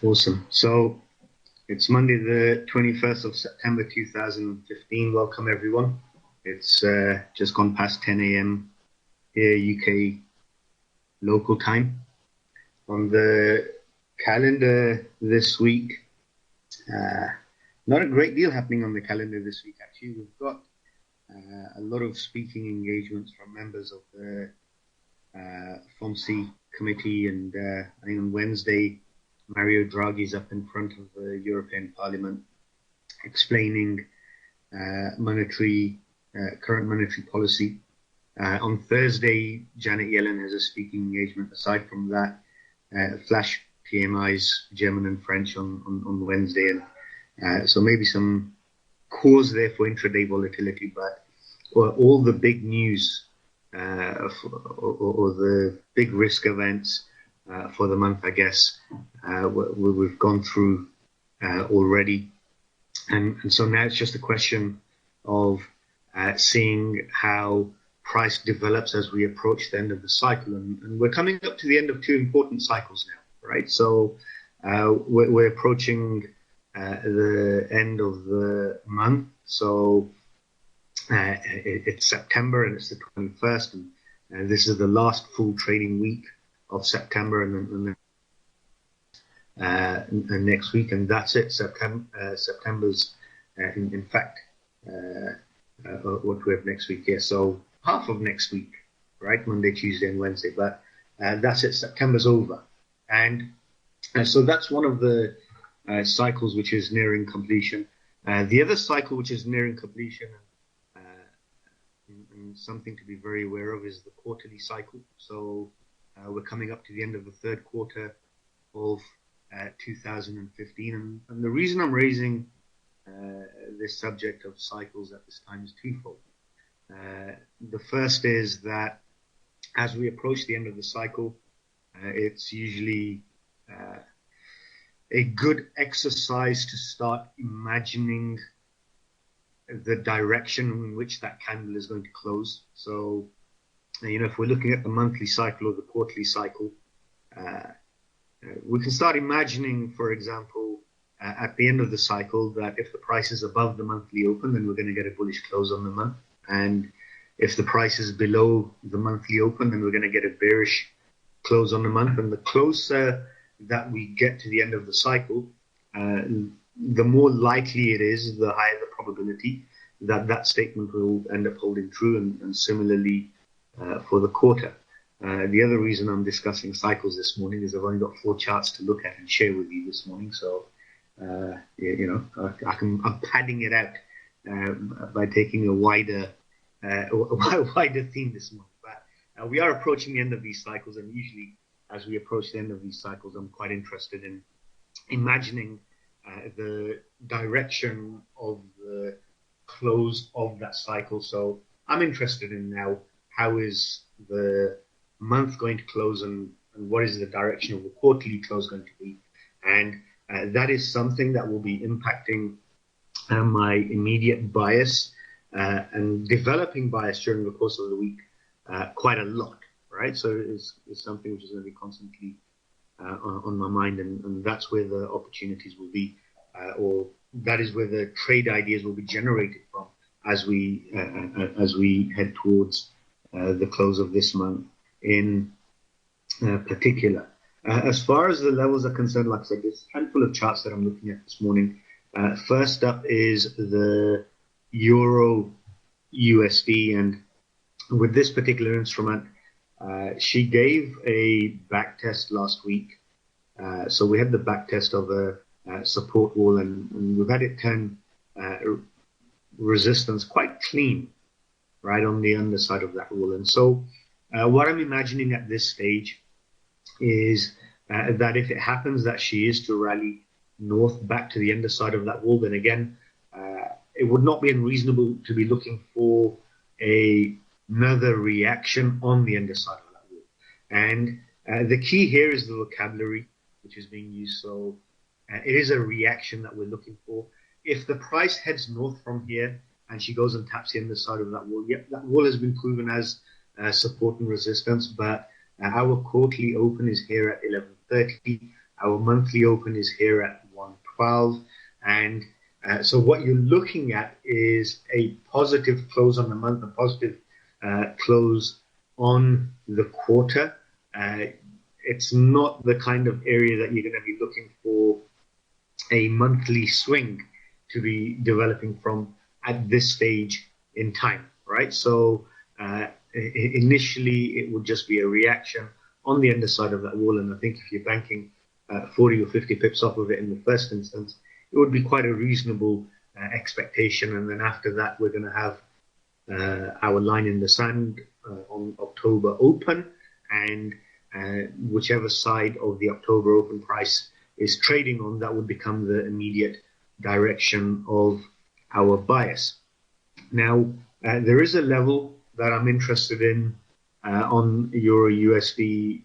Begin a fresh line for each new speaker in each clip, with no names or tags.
Awesome. So it's Monday, the 21st of September 2015. Welcome, everyone. It's just gone past 10 a.m. here, UK local time. On the calendar this week, not a great deal happening on the calendar this week, actually. We've got a lot of speaking engagements from members of the FOMC committee, and I think on Wednesday, Mario Draghi's up in front of the European Parliament explaining current monetary policy. On Thursday, Janet Yellen has a speaking engagement. Aside from that, flash PMIs, German and French on Wednesday. And so maybe some cause there for intraday volatility, but all the big news or the big risk events for the month, I guess, we've gone through already. And so now it's just a question of seeing how price develops as we approach the end of the cycle. And we're coming up to the end of two important cycles now, right? So we're approaching the end of the month. So it's September and it's the 21st. And this is the last full trading week of September, and next week, and that's it. September's, in fact, what we have next week here. So half of next week, right? Monday, Tuesday, and Wednesday. But that's it. September's over, and so that's one of the cycles which is nearing completion. The other cycle which is nearing completion, and something to be very aware of, is the quarterly cycle. So we're coming up to the end of the third quarter of 2015. And the reason I'm raising this subject of cycles at this time is twofold. The first is that as we approach the end of the cycle, it's usually a good exercise to start imagining the direction in which that candle is going to close. So, if we're looking at the monthly cycle or the quarterly cycle, we can start imagining, for example, at the end of the cycle, that if the price is above the monthly open, then we're going to get a bullish close on the month. And if the price is below the monthly open, then we're going to get a bearish close on the month. And the closer that we get to the end of the cycle, the more likely it is, the higher the probability that that statement will end up holding true, and similarly for the quarter. The other reason I'm discussing cycles this morning is I've only got 4 charts to look at and share with you this morning. So, I'm padding it out by taking a wider theme this morning. But we are approaching the end of these cycles, and usually as we approach the end of these cycles, I'm quite interested in imagining the direction of the close of that cycle. So I'm interested in now, how is the month going to close, and what is the direction of the quarterly close going to be? And that is something that will be impacting my immediate bias and developing bias during the course of the week quite a lot, right? So it's something which is going to be constantly on my mind, and that's where the opportunities will be, or that is where the trade ideas will be generated from as we head towards the close of this month in particular. As far as the levels are concerned, like I said, there's a handful of charts that I'm looking at this morning. First up is the Euro USD, and with this particular instrument, she gave a back test last week. So we had the back test of a support wall, and we've had it turn resistance quite clean right on the underside of that wall. And so what I'm imagining at this stage is that if it happens that she is to rally north back to the underside of that wall, then again, it would not be unreasonable to be looking for another reaction on the underside of that wall. And the key here is the vocabulary which is being used. So it is a reaction that we're looking for. If the price heads north from here and she goes and taps the underside of that wall, that wall has been proven as support and resistance, but our quarterly open is here at 11:30. Our monthly open is here at 112, and so what you're looking at is a positive close on the month, a positive close on the quarter. It's not the kind of area that you're going to be looking for a monthly swing to be developing from at this stage in time, right? So initially it would just be a reaction on the underside of that wall, and I think if you're banking 40 or 50 pips off of it in the first instance, it would be quite a reasonable expectation. And then after that, we're going to have our line in the sand on October open, and whichever side of the October open price is trading on, that would become the immediate direction of our bias. Now, there is a level that I'm interested in on Euro USD,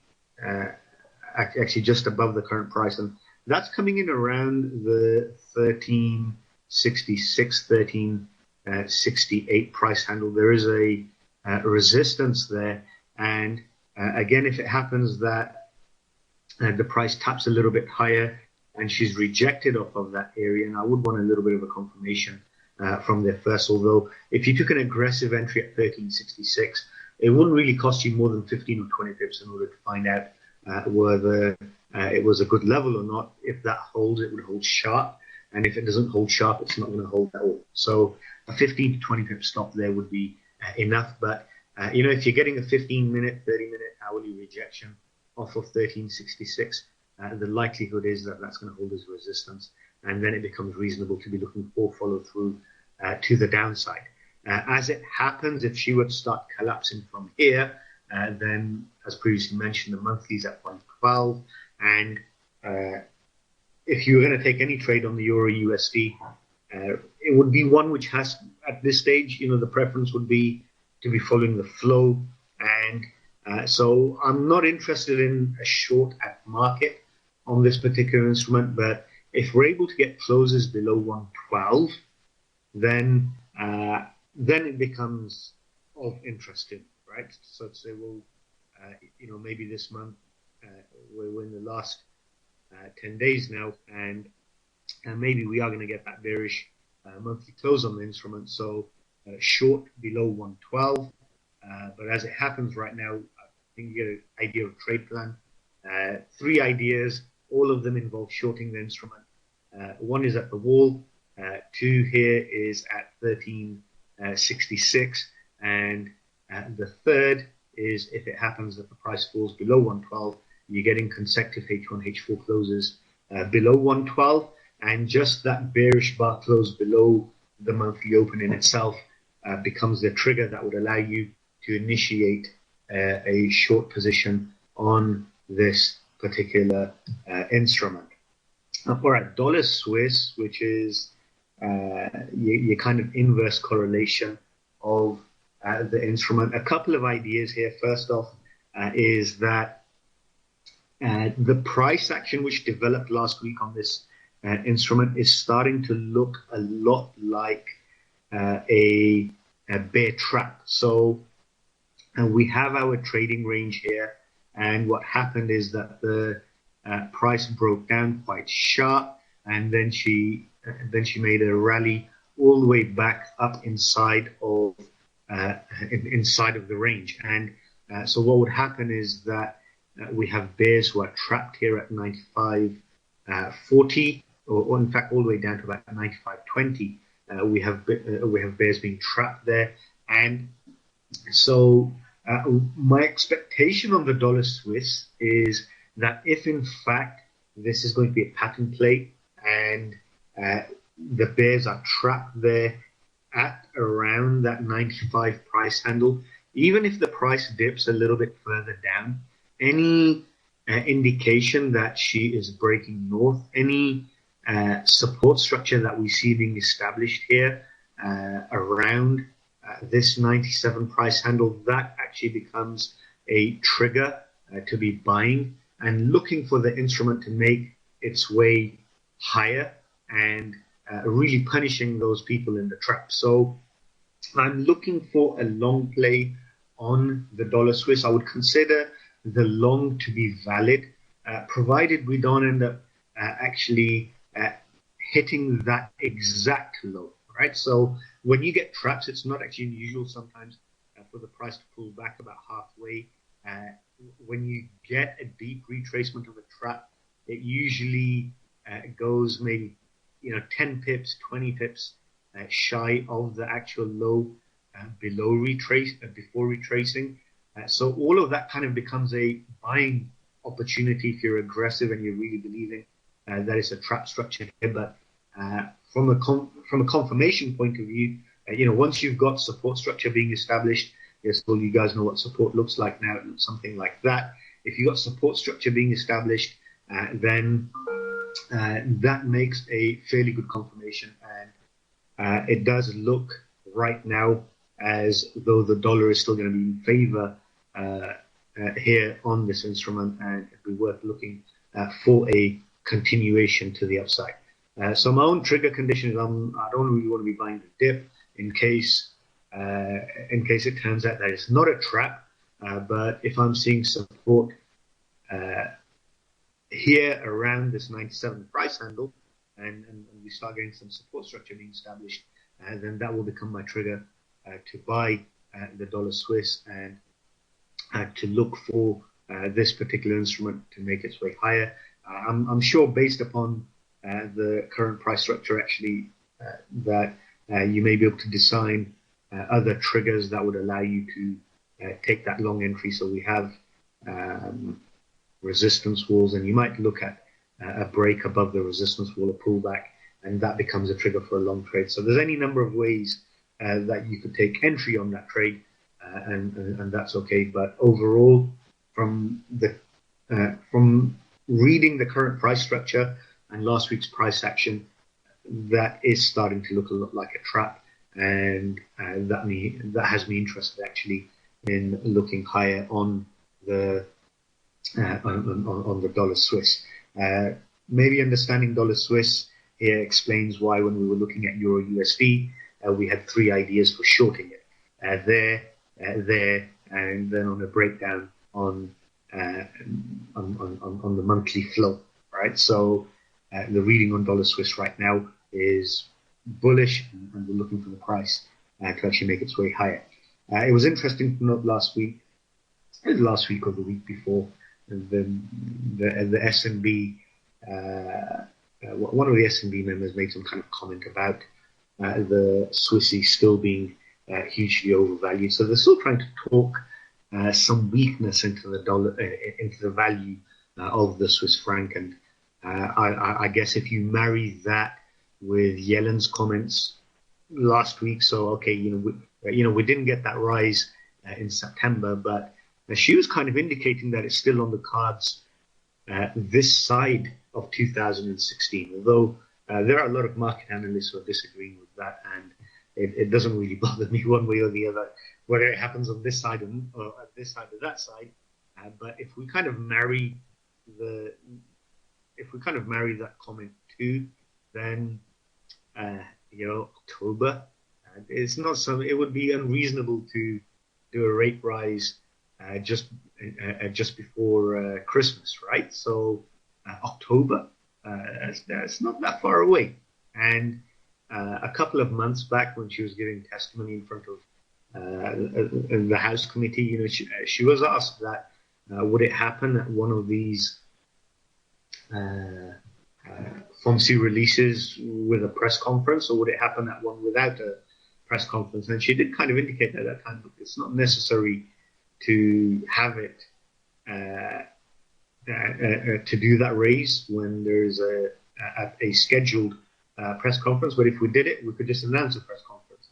actually just above the current price, and that's coming in around the 1366, 1368 price handle. There is a resistance there, and again, if it happens that the price taps a little bit higher and she's rejected off of that area, and I would want a little bit of a confirmation from there first. Although if you took an aggressive entry at 1366, it wouldn't really cost you more than 15 or 20 pips in order to find out whether it was a good level or not. If that holds, it would hold sharp, and if it doesn't hold sharp, it's not going to hold at all. So a 15 to 20 pip stop there would be enough. But if you're getting a 15-minute, 30-minute hourly rejection off of 1366, the likelihood is that that's going to hold as resistance, and then it becomes reasonable to be looking for follow through to the downside. As it happens, if she were to start collapsing from here, then, as previously mentioned, the monthly is at 112, and if you were going to take any trade on the Euro USD, it would be one which has, at this stage, the preference would be to be following the flow, and so I'm not interested in a short at market on this particular instrument, but if we're able to get closes below 112, then it becomes of interest, right? So to say, well, maybe this month we're in the last 10 days now, and maybe we are going to get that bearish monthly close on the instrument. So short below 112, but as it happens right now, I think you get an idea of trade plan. 3 ideas, all of them involve shorting the instrument. One is at the wall, 2 here is at 1366, and the third is if it happens that the price falls below 112, you're getting consecutive H1, H4 closes below 112, and just that bearish bar close below the monthly open in itself becomes the trigger that would allow you to initiate a short position on this particular instrument. All right, dollar Swiss, which is your kind of inverse correlation of the instrument. A couple of ideas here. First off, is that the price action which developed last week on this instrument is starting to look a lot like a bear trap. So we have our trading range here, and what happened is that the price broke down quite sharp, and then she made a rally all the way back up inside of the range. And so what would happen is that we have bears who are trapped here at 95.40, or in fact all the way down to about 95.20. We have bears being trapped there, and so my expectation on the dollar Swiss is that if in fact this is going to be a pattern play and the bears are trapped there at around that 95 price handle, even if the price dips a little bit further down, any indication that she is breaking north, any support structure that we see being established here around this 97 price handle, that actually becomes a trigger to be buying and looking for the instrument to make its way higher and really punishing those people in the trap. So I'm looking for a long play on the dollar Swiss. I would consider the long to be valid provided we don't end up actually hitting that exact low, right? So when you get traps, it's not actually unusual sometimes for the price to pull back about halfway. When you get a deep retracement of a trap, it usually goes maybe 10 pips, 20 pips shy of the actual low before retracing. So all of that kind of becomes a buying opportunity if you're aggressive and you're really believing that it's a trap structure here. But from a confirmation point of view, once you've got support structure being established, yes, well, you guys know what support looks like now. It looks something like that. If you've got support structure being established, then that makes a fairly good confirmation, and it does look right now as though the dollar is still going to be in favor here on this instrument, and it'd be worth looking for a continuation to the upside. So my own trigger condition is I don't really want to be buying the dip in case it turns out that it's not a trap. But if I'm seeing support here around this 97 price handle, and we start getting some support structure being established, then that will become my trigger to buy the dollar Swiss and to look for this particular instrument to make its way higher. I'm sure based upon the current price structure actually that you may be able to design other triggers that would allow you to take that long entry. So we have resistance walls, and you might look at a break above the resistance wall, a pullback, and that becomes a trigger for a long trade. So there's any number of ways that you could take entry on that trade, and that's okay. But overall, from reading the current price structure and last week's price action, that is starting to look a lot like a trap, and that has me interested actually in looking higher on the on the dollar Swiss. Maybe understanding dollar Swiss here explains why when we were looking at Euro USD, we had three ideas for shorting it: there, and then on a breakdown on the monthly flow. Right, so the reading on dollar Swiss right now is bullish, and we're looking for the price to actually make its way higher. It was interesting to note last week or the week before, the S&B, one of the S&B members made some kind of comment about the Swissy still being hugely overvalued. So they're still trying to talk some weakness into the dollar, into the value of the Swiss franc, and I guess if you marry that with Yellen's comments last week, so okay, we didn't get that rise in September, but she was kind of indicating that it's still on the cards this side of 2016. Although there are a lot of market analysts who are disagreeing with that, and it doesn't really bother me one way or the other whether it happens on this side or at this side or that side. But if we kind of marry that comment too, then October, it's not so. It would be unreasonable to do a rate rise just before Christmas, right? So October, that's not that far away. And a couple of months back, when she was giving testimony in front of the House committee, she was asked that would it happen at one of these FOMC releases with a press conference, or would it happen at one without a press conference? And she did kind of indicate at that time, look, it's not necessary to have it to do that raise when there's a scheduled press conference. But if we did it, we could just announce a press conference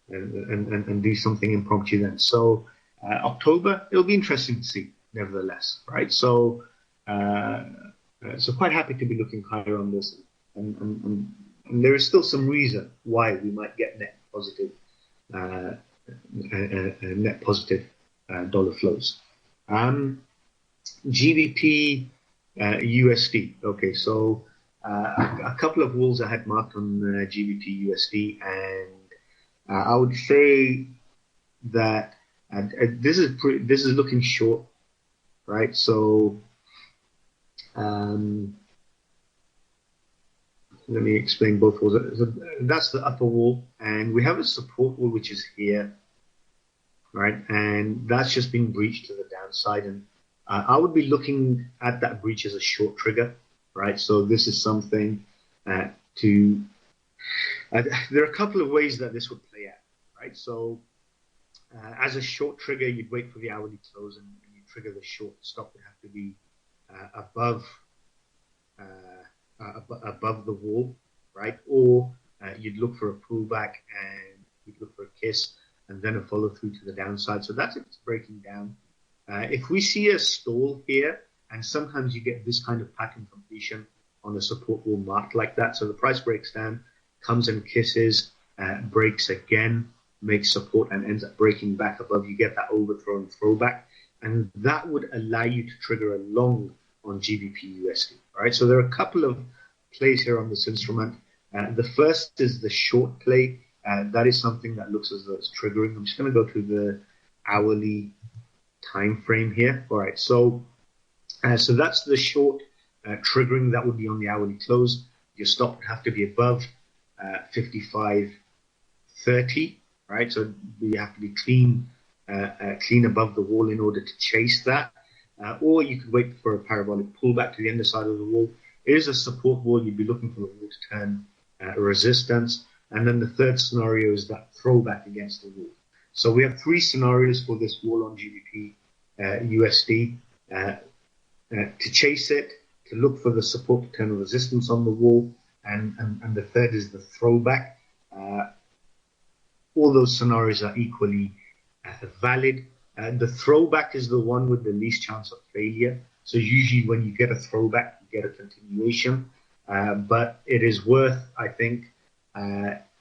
and do something impromptu then. So October, it'll be interesting to see, nevertheless, right? So quite happy to be looking higher on this, and there is still some reason why we might get net positive dollar flows. GBP USD. Okay, so a couple of walls I had marked on GBP USD, and I would say that this is looking short, right? So Um, Let me explain both walls. So that's the upper wall, and we have a support wall which is here, right? And that's just been breached to the downside, and I would be looking at that breach as a short trigger, right? So this is something to. There are a couple of ways that this would play out, right? So as a short trigger, you'd wait for the hourly close, and you trigger the short. Stop would have to be above above the wall, right? Or you'd look for a pullback and you'd look for a kiss and then a follow through to the downside. So that's if it's breaking down. If we see a stall here, and sometimes you get this kind of pattern completion on a support wall marked like that. So the price breaks down, comes and kisses, breaks again, makes support and ends up breaking back above. You get that overthrow and throwback, and that would allow you to trigger a long on GBP USD. Right, so there are a couple of plays here on this instrument. The first is the short play. That is something that looks as though it's triggering. I'm just going to go to the hourly time frame here. All right, so that's the short triggering. That would be on the hourly close. Your stop would have to be above 55.30. Right, so you have to be clean above the wall in order to chase that. Or you could wait for a parabolic pullback to the underside of the wall. It is a support wall. You'd be looking for the wall to turn resistance. And then the third scenario is that throwback against the wall. So we have three scenarios for this wall on GBP USD. To chase it, to look for the support to turn resistance on the wall, and the third is the throwback. All those scenarios are equally valid. The throwback is the one with the least chance of failure. So usually when you get a throwback, you get a continuation. But it is worth, I think,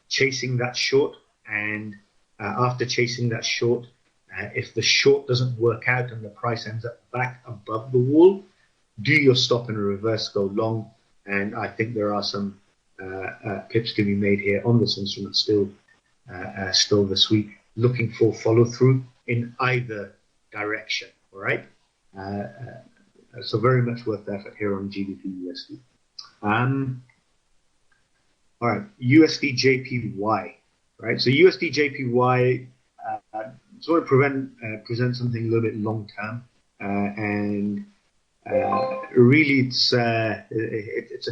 chasing that short. And after chasing that short, if the short doesn't work out and the price ends up back above the wall, do your stop and reverse, go long. And I think there are some pips to be made here on this instrument still this week, looking for follow through in either direction. All right, so very much worth the effort here on GBP USD. All right, USD JPY. Right, so USD JPY sort of present something a little bit long term, and really it's a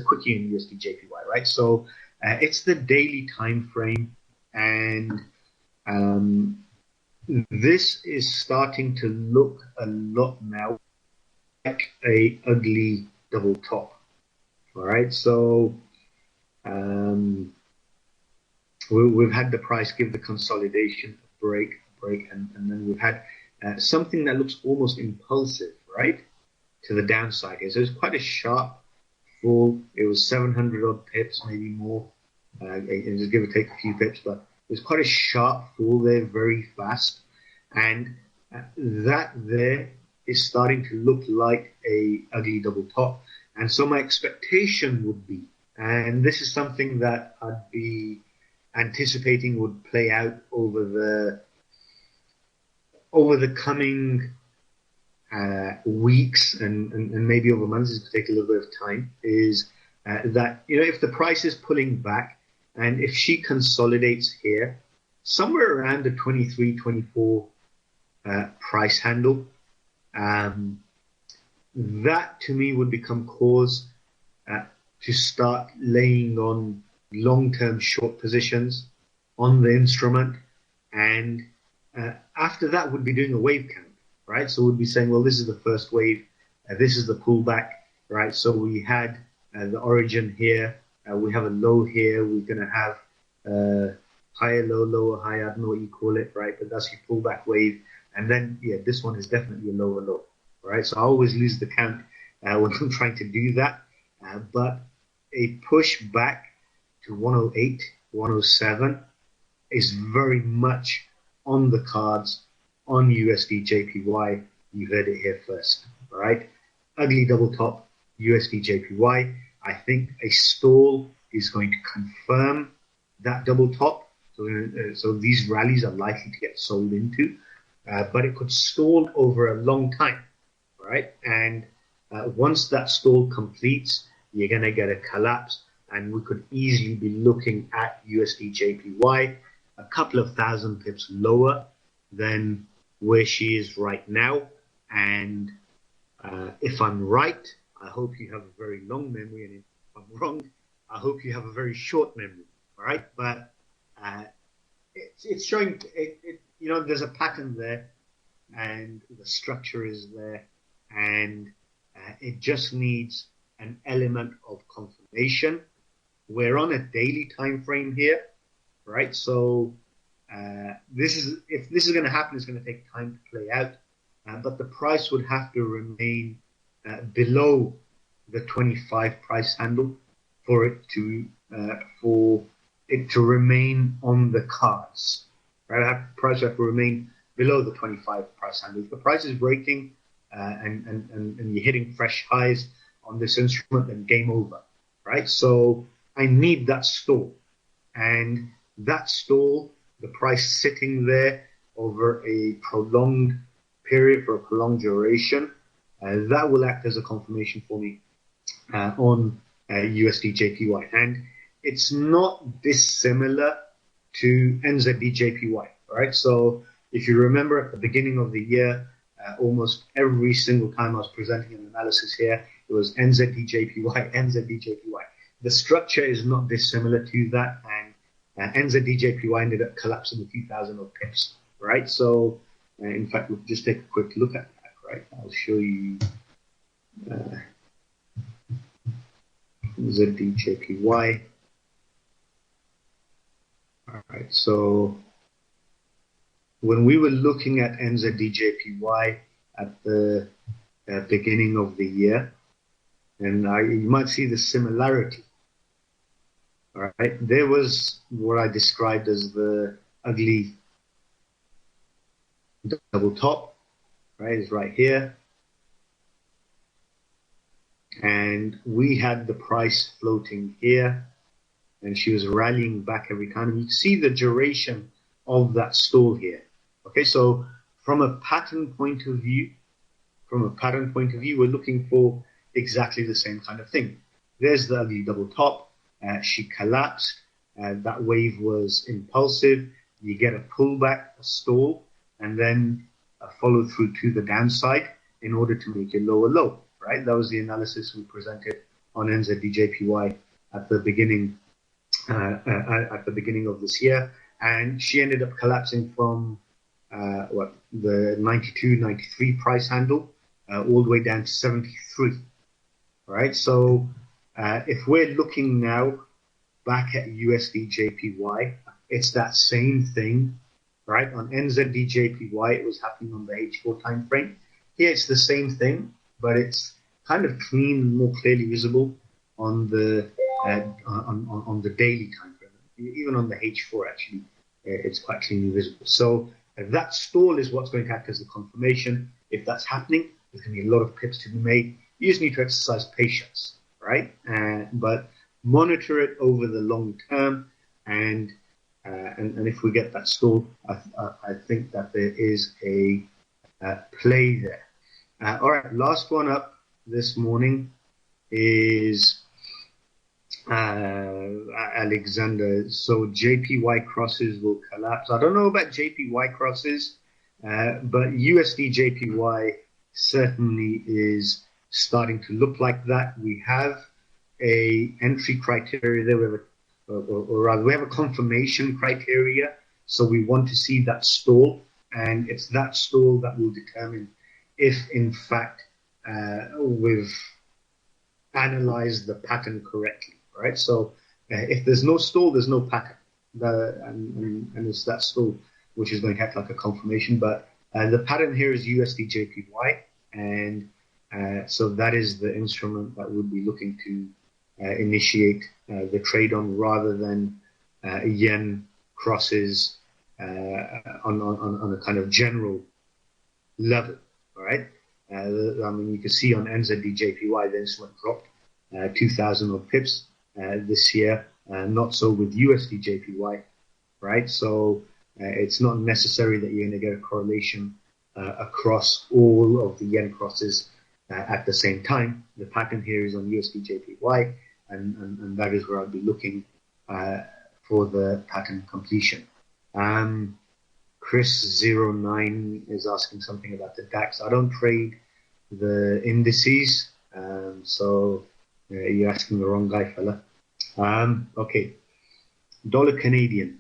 quickie in USD JPY. Right, so it's the daily time frame, and this is starting to look a lot now like a ugly double top. All right, so we've had the price give the consolidation a break, and then we've had something that looks almost impulsive, right, to the downside here. So it's quite a sharp fall. It was 700 odd pips, maybe more, and just give or take a few pips, but it was quite a sharp fall there, very fast, and that there is starting to look like a ugly double top. And so my expectation would be, and this is something that I'd be anticipating would play out over the coming weeks and maybe over months, it could take a little bit of time, is that, you know, if the price is pulling back and if she consolidates here, somewhere around the 23, 24 price handle, that to me would become cause to start laying on long-term short positions on the instrument, and after that would be doing a wave count, right? So we'd be saying, well, this is the first wave, this is the pullback, right? So we had the origin here, we have a low here, we're going to have higher low, lower high, I don't know what you call it, right? But that's your pullback wave, and then yeah, this one is definitely a lower low, right? So I always lose the count when I'm trying to do that, but a push back to 108, 107 is very much on the cards on USD JPY. You heard it here first, all right? Ugly double top, USD JPY. I think a stall is going to confirm that double top. So these rallies are likely to get sold into, but it could stall over a long time, right? And Once that stall completes, you're going to get a collapse, and we could easily be looking at USD JPY a couple of thousand pips lower than where she is right now. And if I'm right, I hope you have a very long memory, and if I'm wrong, I hope you have a very short memory. All right, but it's showing there's a pattern there, and the structure is there, and it just needs an element of confirmation. We're on a daily time frame here, right? So if this is going to happen, it's going to take time to play out, but the price would have to remain below the 25 price handle for it to remain on the cards, right? The price would have to remain below the 25 price handle. If the price is breaking and you're hitting fresh highs on this instrument, then game over, right? So I need that stall, and that stall, the price sitting there over a prolonged period, for a prolonged duration, that will act as a confirmation for me on USD JPY. And it's not dissimilar to NZD JPY, right? So if you remember at the beginning of the year, almost every single time I was presenting an analysis here, it was NZD JPY, NZD JPY. The structure is not dissimilar to that, and NZD JPY ended up collapsing a few thousand of pips, right? So, in fact, we'll just take a quick look at that, right? I'll show you NZD JPY. All right, so when we were looking at NZD JPY at the beginning of the year, and you might see the similarity. All right, there was what I described as the ugly double top, right? It's right here. And we had the price floating here, and she was rallying back every time. And you can see the duration of that stall here. Okay, so from a pattern point of view, we're looking for exactly the same kind of thing. There's the ugly double top. She collapsed. That wave was impulsive. You get a pullback, a stall, and then a follow through to the downside in order to make a lower low, right? That was the analysis we presented on NZD JPY at the beginning of this year. And she ended up collapsing from the 92, 93 price handle all the way down to 73, right? So if we're looking now back at USD JPY, it's that same thing, right? On NZD JPY, it was happening on the H4 time frame. Here, it's the same thing, but it's kind of clean and more clearly visible on the on the daily time frame. Even on the H4, actually, it's quite cleanly visible. So that stall is what's going to act as the confirmation. If that's happening, there's going to be a lot of pips to be made. You just need to exercise patience, right? But monitor it over the long term, and if we get that stall, I think that there is a play there. All right, last one up this morning is Alexander. So JPY crosses will collapse. I don't know about JPY crosses, but USD JPY certainly is starting to look like that. We have a entry criteria there, or rather we have a confirmation criteria. So we want to see that stall, and it's that stall that will determine if in fact we've analyzed the pattern correctly, right? So if there's no stall, there's no pattern, and it's that stall which is going to act like a confirmation. But the pattern here is USD JPY, and so that is the instrument that we'll be looking to initiate the trade on, rather than yen crosses on a kind of general level. All right. I mean, you can see on NZD JPY, the instrument dropped 2,000 odd pips this year. Not so with USD JPY, right? So it's not necessary that you're going to get a correlation across all of the yen crosses at the same time. The pattern here is on USD JPY, and that is where I'll be looking for the pattern completion. Chris09 is asking something about the DAX. I don't trade the indices, so you're asking the wrong guy, fella. Okay, dollar Canadian.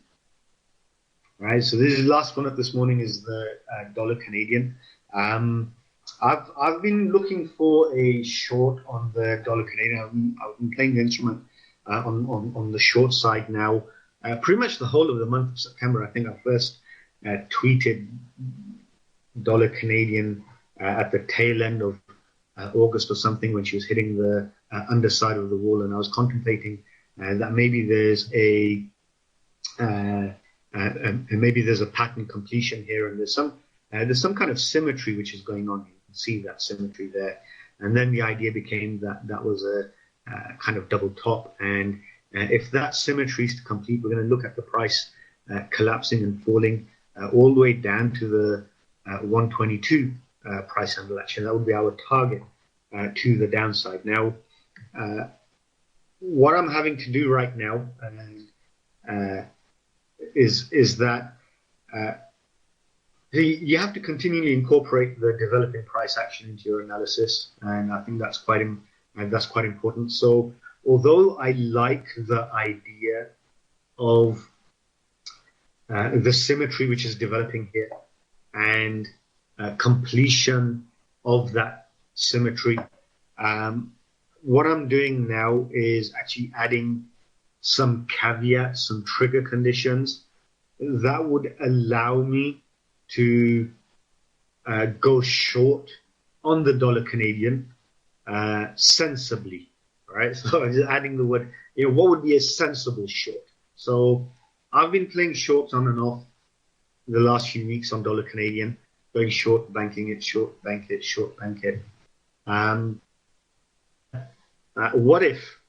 Right, so this is the last one up this morning is the dollar Canadian. I've been looking for a short on the dollar Canadian. I've been playing the instrument on the short side now, pretty much the whole of the month of September. I think I first tweeted dollar Canadian at the tail end of August or something, when she was hitting the underside of the wall, and I was contemplating that maybe there's a maybe there's a pattern completion here, and there's some kind of symmetry which is going on. You can see that symmetry there, and then the idea became that that was a kind of double top, and if that symmetry is to complete, we're going to look at the price collapsing and falling all the way down to the 122 price handle action. That would be our target to the downside. Now, what I'm having to do right now is that you have to continually incorporate the developing price action into your analysis, and I think that's quite important. So, although I like the idea of the symmetry which is developing here and completion of that symmetry, what I'm doing now is actually adding some caveats, some trigger conditions that would allow me to go short on the dollar Canadian sensibly, right? So I'm just adding the word, what would be a sensible short? So I've been playing shorts on and off the last few weeks on dollar Canadian, going short, banking it, short, bank it, short, bank it. What if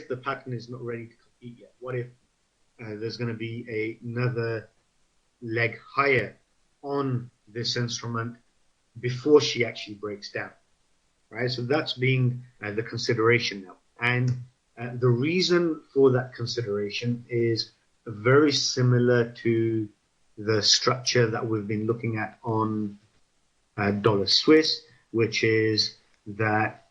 the pattern is not ready to complete yet? What if there's going to be another leg higher on this instrument before she actually breaks down, right? So that's being the consideration now. And the reason for that consideration is very similar to the structure that we've been looking at on dollar Swiss, which is that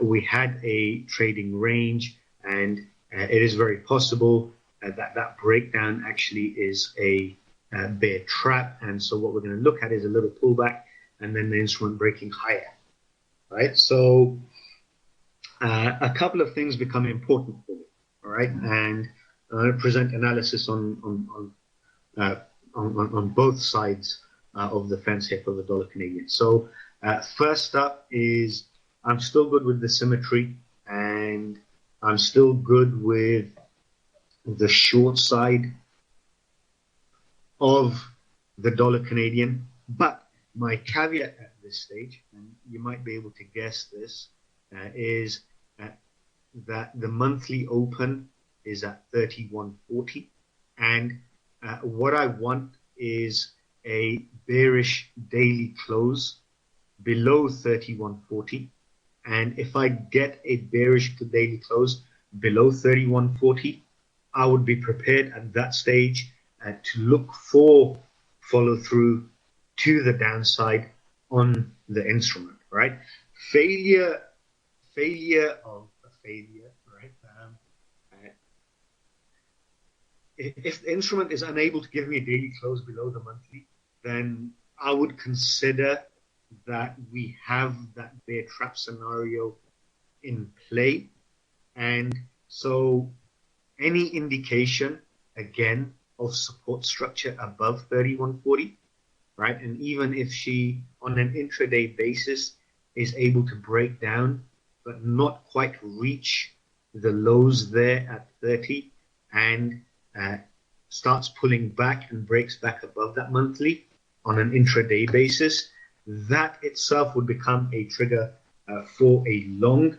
we had a trading range, and it is very possible that breakdown actually is a bear trap. And so what we're going to look at is a little pullback and then the instrument breaking higher, right? So a couple of things become important for me, all right? And I'm going to present analysis on both sides of the fence here for the dollar Canadian. So first up is I'm still good with the symmetry, and I'm still good with the short side of the dollar Canadian. But my caveat at this stage, and you might be able to guess this, is that the monthly open is at 31.40, and what I want is a bearish daily close below 31.40. And if I get a bearish daily close below 31.40, I would be prepared at that stage to look for follow through to the downside on the instrument, right? Failure of a failure, right? If the instrument is unable to give me a daily close below the monthly, then I would consider that we have that bear trap scenario in play. And so any indication, again, of support structure above 31.40, right? And even if she, on an intraday basis, is able to break down, but not quite reach the lows there at 30, and starts pulling back and breaks back above that monthly on an intraday basis, that itself would become a trigger for a long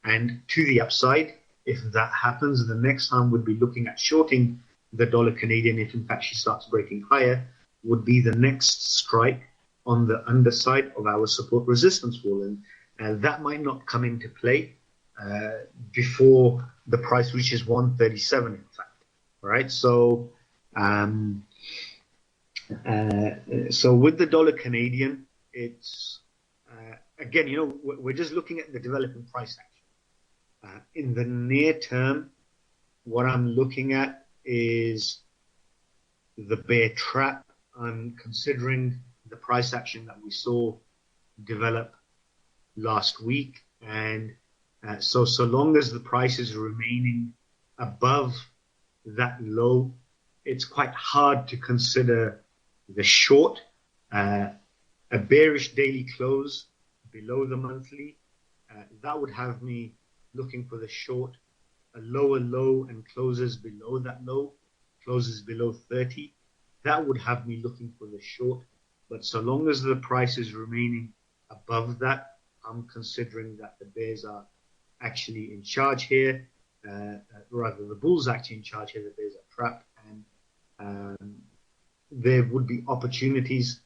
and to the upside. If that happens, the next time we'd be looking at shorting the dollar Canadian. If in fact she starts breaking higher, would be the next strike on the underside of our support resistance wall. And that might not come into play before the price reaches 137, in fact. Right? So, so with the dollar Canadian, it's again, we're just looking at the developing price action. In the near term, what I'm looking at is the bear trap. I'm considering the price action that we saw develop last week, and so long as the price is remaining above that low, it's quite hard to consider the short. A bearish daily close below the monthly, that would have me looking for the short. A lower low and closes below that low, closes below 30, that would have me looking for the short. But so long as the price is remaining above that, I'm considering that the bears are actually in charge here. Rather, the bulls are actually in charge here, the bears are trapped, and there would be opportunities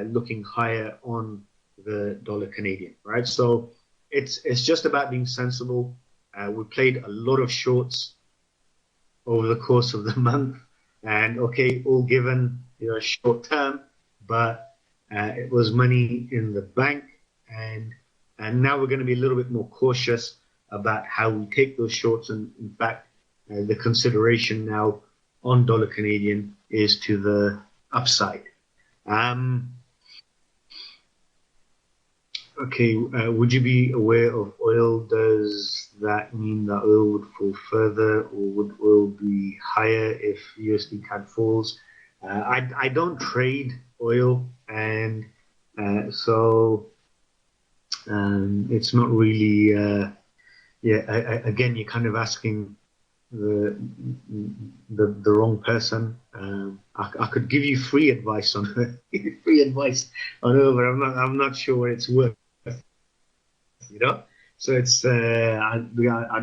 looking higher on the dollar Canadian, right? So it's just about being sensible. We played a lot of shorts over the course of the month, and okay, all given short term, but it was money in the bank, and now we're going to be a little bit more cautious about how we take those shorts. And in fact, the consideration now on dollar Canadian is to the upside. Okay, would you be aware of oil? Does that mean that oil would fall further, or would oil be higher if USD CAD falls? I don't trade oil, and so it's not really. Again, you're kind of asking the wrong person. I could give you free advice on oil, but I'm not sure what it's worth. So it's I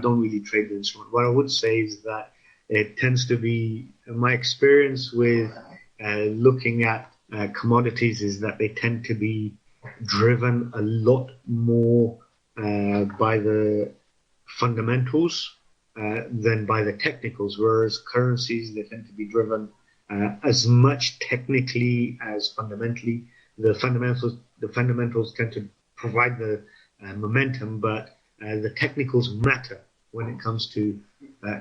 don't really trade the instrument. What I would say is that it tends to be my experience with looking at commodities is that they tend to be driven a lot more by the fundamentals than by the technicals, whereas currencies, they tend to be driven as much technically as fundamentally. The fundamentals tend to provide the momentum, but the technicals matter when it comes to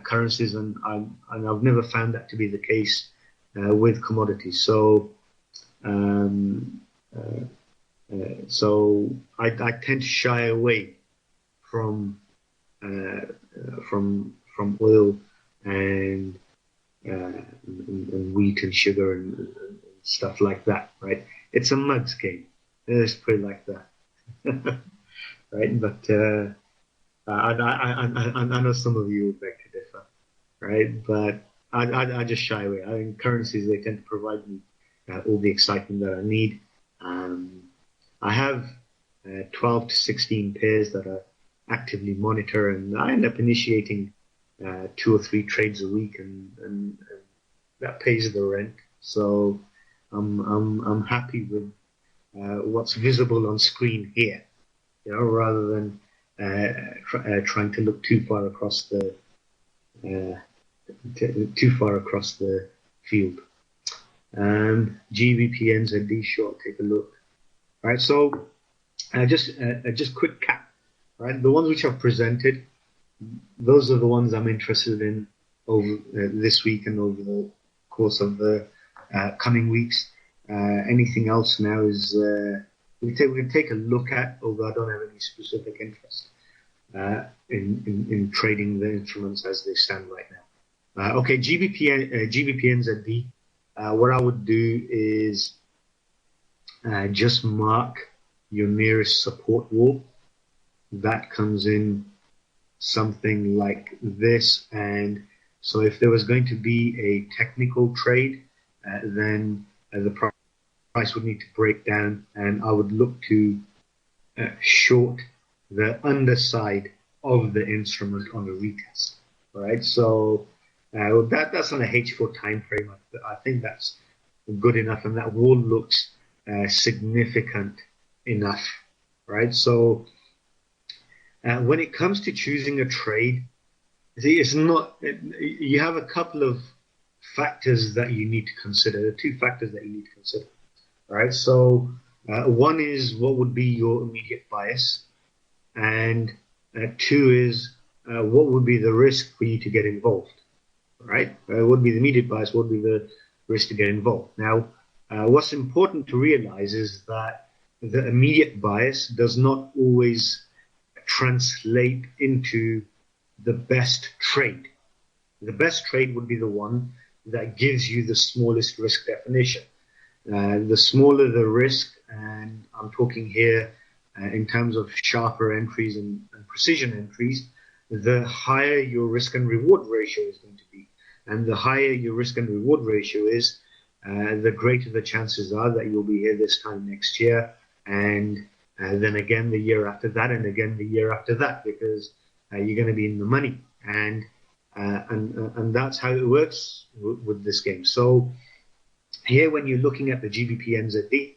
currencies, and I've never found that to be the case with commodities. So I tend to shy away from oil and wheat and sugar and stuff like that, right? It's a mugs game. Let's put it like that. Right, but I know some of you will beg to differ, right? But I just shy away. I mean, currencies, they tend to provide me all the excitement that I need. I have 12 to 16 pairs that I actively monitor, and I end up initiating 2 or 3 trades a week, and that pays the rent. So I'm happy with what's visible on screen here. Rather than trying to look too far across the field. GBP NZD short. Take a look. All right. So just quick cap. Right. The ones which I've presented, those are the ones I'm interested in over this week and over the course of the coming weeks. Anything else now is. We can take a look at, although I don't have any specific interest in trading the instruments as they stand right now. Okay, GBP NZD. What I would do is just mark your nearest support wall. That comes in something like this, and so if there was going to be a technical trade, then the price would need to break down, and I would look to short the underside of the instrument on a retest. Right, so that's on a H4 time frame. I think that's good enough, and that wall looks significant enough. Right, so When it comes to choosing a trade, see, it's not, you have a couple of factors that you need to consider. There are two factors that you need to consider, right? So one is what would be your immediate bias, and two is what would be the risk for you to get involved, right? What would be the immediate bias? What would be the risk to get involved? Now, what's important to realize is that the immediate bias does not always translate into the best trade. The best trade would be the one that gives you the smallest risk definition. The smaller the risk, and I'm talking here in terms of sharper entries and precision entries, the higher your risk and reward ratio is going to be. And the higher your risk and reward ratio is, the greater the chances are that you'll be here this time next year, and then again the year after that, and again the year after that, because you're going to be in the money. And that's how it works with this game. So here, when you're looking at the GBP NZD,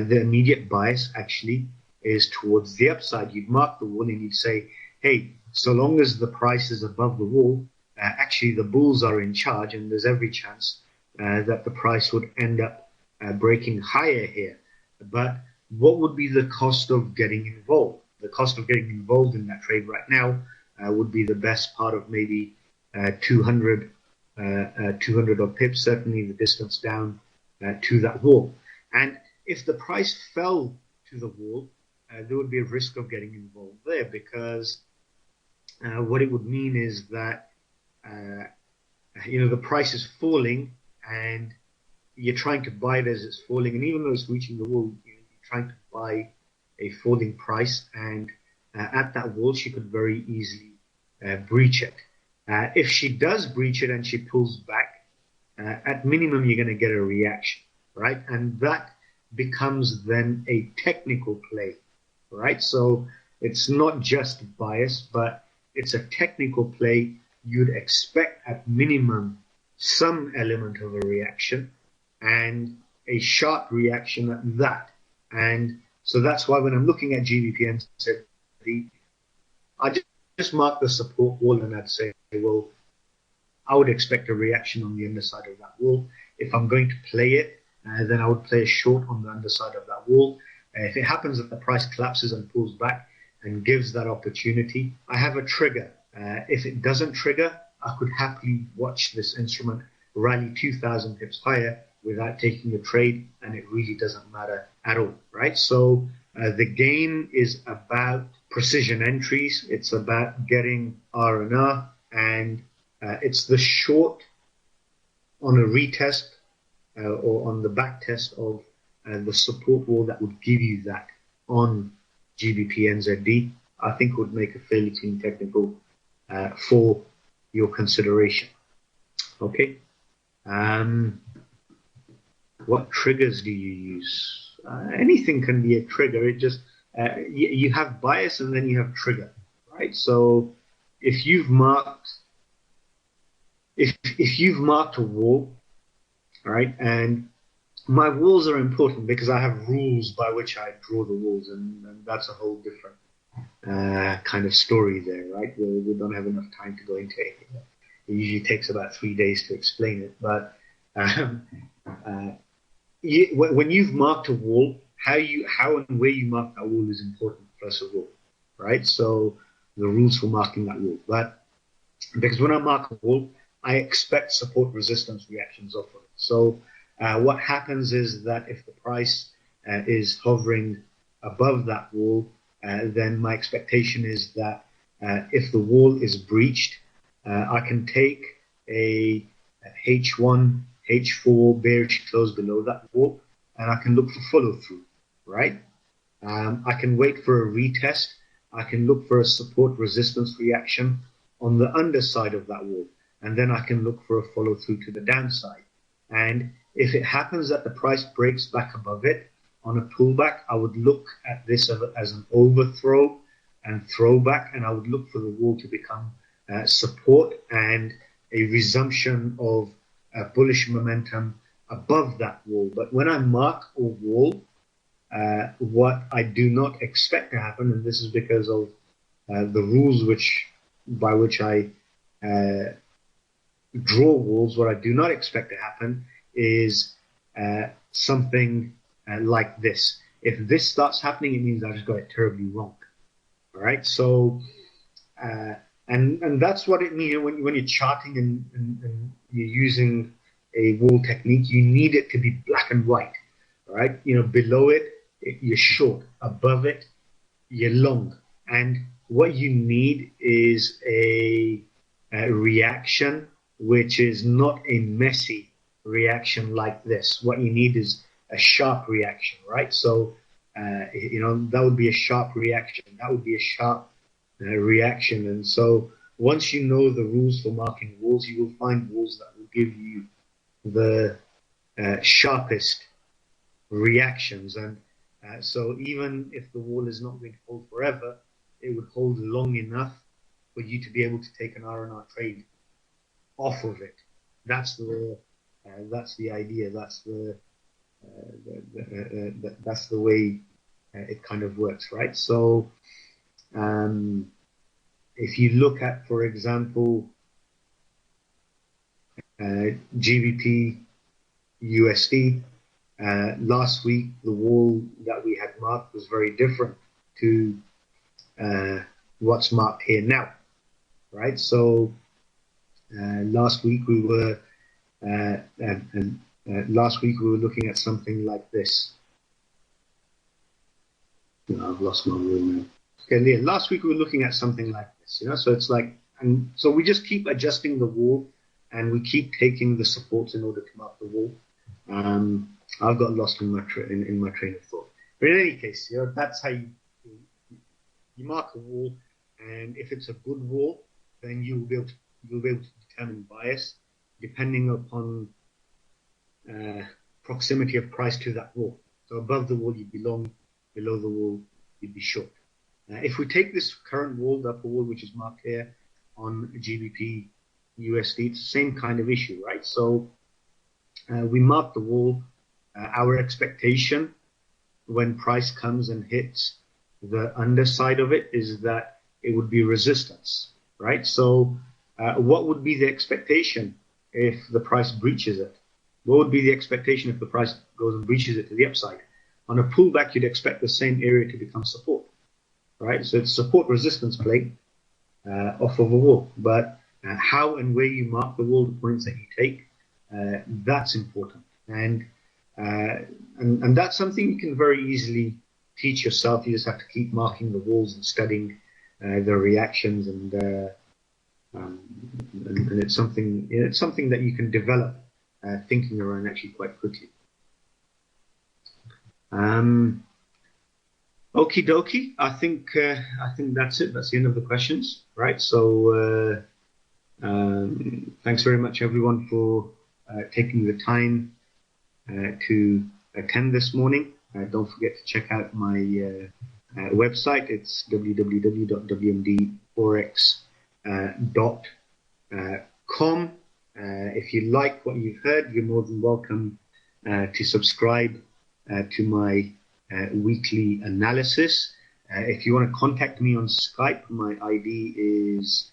the immediate bias actually is towards the upside. You'd mark the wall and you'd say, hey, so long as the price is above the wall, actually the bulls are in charge, and there's every chance that the price would end up breaking higher here. But what would be the cost of getting involved? The cost of getting involved in that trade right now would be the best part of maybe 200 odd pips, certainly the distance down to that wall. And if the price fell to the wall, there would be a risk of getting involved there, because what it would mean is that the price is falling and you're trying to buy it as it's falling, and even though it's reaching the wall, you're trying to buy a falling price, and at that wall she could very easily breach it. If she does breach it and she pulls back, at minimum you're going to get a reaction, right? And that becomes then a technical play, right? So it's not just bias, but it's a technical play. You'd expect at minimum some element of a reaction, and a sharp reaction at that. And so that's why when I'm looking at GBP and NZD, I just mark the support wall and I'd say, well, I would expect a reaction on the underside of that wall. If I'm going to play it, then I would play a short on the underside of that wall. If it happens that the price collapses and pulls back and gives that opportunity, I have a trigger. If it doesn't trigger, I could happily watch this instrument rally 2,000 pips higher without taking a trade, and it really doesn't matter at all, right? So the game is about precision entries. It's about getting R&R, and it's the short on a retest or on the back test of the support wall that would give you that on GBP NZD. I think would make a fairly clean technical for your consideration. Okay. What triggers do you use? Anything can be a trigger. It just you have bias and then you have trigger, right? So if you've marked a wall, right, and my walls are important because I have rules by which I draw the walls, and that's a whole different kind of story there, right? We don't have enough time to go into it. It usually takes about 3 days to explain it, but when you've marked a wall, how and where you mark that wall is important, first of all, right? So the rules for marking that wall. But because when I mark a wall, I expect support resistance reactions off of it. So what happens is that if the price is hovering above that wall, then my expectation is that if the wall is breached, I can take a H1, H4 bearish close below that wall, and I can look for follow through, right? I can wait for a retest. I can look for a support resistance reaction on the underside of that wall, and then I can look for a follow through to the downside. And if it happens that the price breaks back above it on a pullback, I would look at this as an overthrow and throwback, and I would look for the wall to become support and a resumption of bullish momentum above that wall. But when I mark a wall, what I do not expect to happen, and this is because of the rules by which I draw walls, what I do not expect to happen is something like this. If this starts happening, it means I just got it terribly wrong. All right, so and that's what it means when you're charting and you're using a wall technique. You need it to be black and white. All right, below it you're short, above it you're long, and what you need is a reaction which is not a messy reaction like this. What you need is a sharp reaction, right? So, that would be a sharp reaction. That would be a sharp reaction. And so once you know the rules for marking walls, you will find walls that will give you the sharpest reactions. And so even if the wall is not going to hold forever, it would hold long enough for you to be able to take an R&R trade off of it. That's the idea. That's the way it kind of works, right? So if you look at, for example, GBP USD, last week the wall that we had marked was very different to what's marked here now, right? So last week we were looking at something like this. I've lost my wall now. Okay, yeah, last week we were looking at something like this, so it's like, and so we just keep adjusting the wall and we keep taking the supports in order to mark the wall. I've got lost in my train of thought. But in any case, that's how you mark a wall, and if it's a good wall, then you'll be able to determine bias depending upon proximity of price to that wall. So above the wall you'd be long, below the wall you'd be short. If we take this current wall, the upper wall, which is marked here on GBP USD, it's the same kind of issue, right? So we mark the wall. Our expectation when price comes and hits the underside of it is that it would be resistance, right? So what would be the expectation if the price breaches it? What would be the expectation if the price goes and breaches it to the upside? On a pullback, you'd expect the same area to become support, right? So it's support resistance play off of a wall. But how and where you mark the wall, the points that you take, that's important. And that's something you can very easily teach yourself. You just have to keep marking the walls and studying the reactions, and it's something that you can develop thinking around actually quite quickly. Okie dokie. I think that's it. That's the end of the questions, right? So thanks very much, everyone, for taking the time to attend this morning. Don't forget to check out my website. It's www.wmdforex.com. If you like what you've heard, you're more than welcome to subscribe to my weekly analysis. If you want to contact me on Skype, my ID is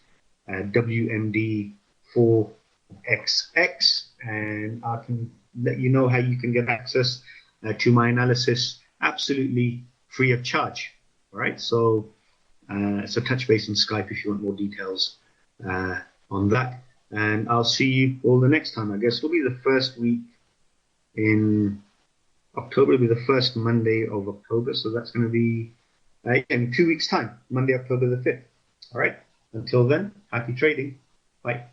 WMD4XX, and I can let you know how you can get access to my analysis absolutely free of charge. All right, so touch base on Skype if you want more details on that, and I'll see you all the next time. I guess it'll be the first week in October. It'll be the first Monday of October, so that's going to be in 2 weeks' time, Monday, October the 5th. All right, until then, happy trading. Bye.